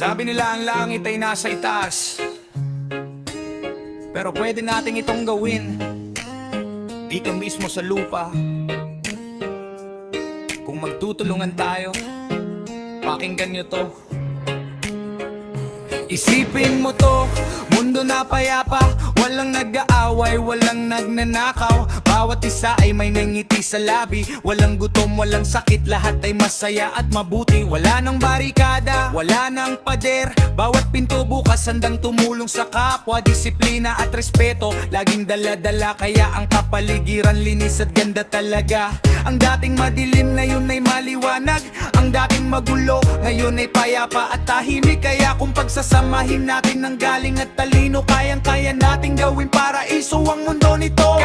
Sabi nila ang langit ay nasa itaas, pero pwede nating itong gawin dito mismo sa lupa. Kung magtutulungan tayo, pakinggan nyo to. Isipin mo to, mundo na payapa, walang nag-aaway, walang nagnanakaw. Bawat isa ay may nangiti sa labi, walang gutom, walang sakit, lahat ay masaya at mabuti. Wala nang barikada, wala nang pader, bawat pinto bukas handang tumulong sa kapwa. Disiplina at respeto, laging dala-dala, kaya ang kapaligiran linis at ganda talaga. Ang dating madilim na yun ay maliwanag, ang dating magulo ngayon ay payapa at tahimik. Kaya kung pagsasamahin natin ng galing at talino, kayang-kaya nating gawin paraiso ang mundo nito.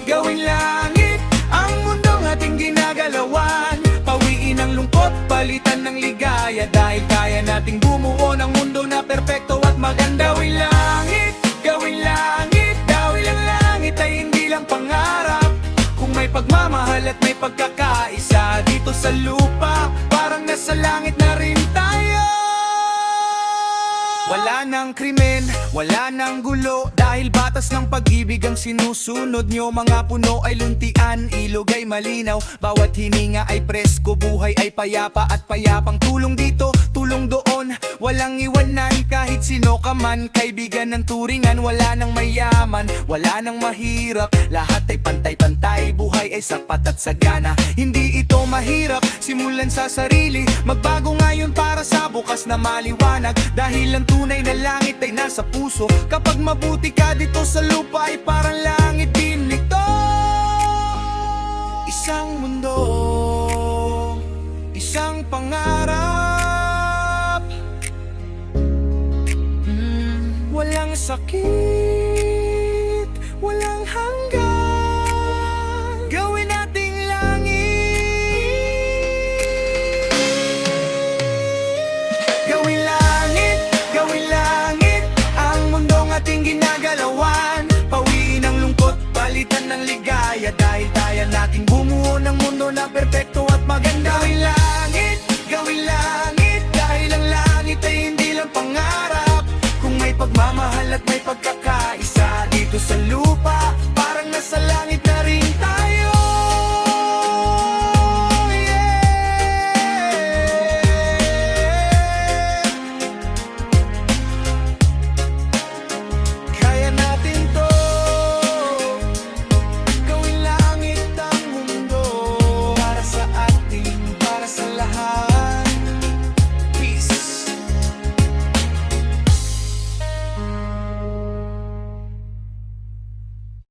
Gawin langit ang mundong ating ginagalawan. Pawiin ang lungkot, palitan ng ligaya, dahil kaya nating bumuo ng mundo na perpekto at maganda. Gawin langit, dahil ang langit ay hindi lang pangarap. Kung may pagmamahal at may pagkakaisa dito sa lupa, parang nasa langit na rin tayo. Wala nang krimen, wala nang gulo, dahil batas ng pag-ibig ang sinusunod nyo. Mga puno ay luntian, ilog ay malinaw, bawat hininga ay presko, buhay ay payapa at payapang. Tulong dito, tulong doon, walang iwanan kahit sino ka man. Kaibigan ng turingan, wala nang mayaman, wala nang mahirap, lahat ay pantay-pantay, buhay ay sapat at sagana. Hindi ito mahirap, simulan sa sarili, magbago ngayon para sa bukas na maliwanag. Dahil ang tunay na langit ay nasa puso, kapag mabuti ka dito sa lupa ay parang langit din ito. Isang mundo, isang pangarap, walang sakit, walang hanggan. Gawin nating langit. Gawin langit ang mundong ating ginagalawan. Pawiin ang lungkot, palitan ng ligaya, dahil kaya nating bumuo ng mundo na perpekto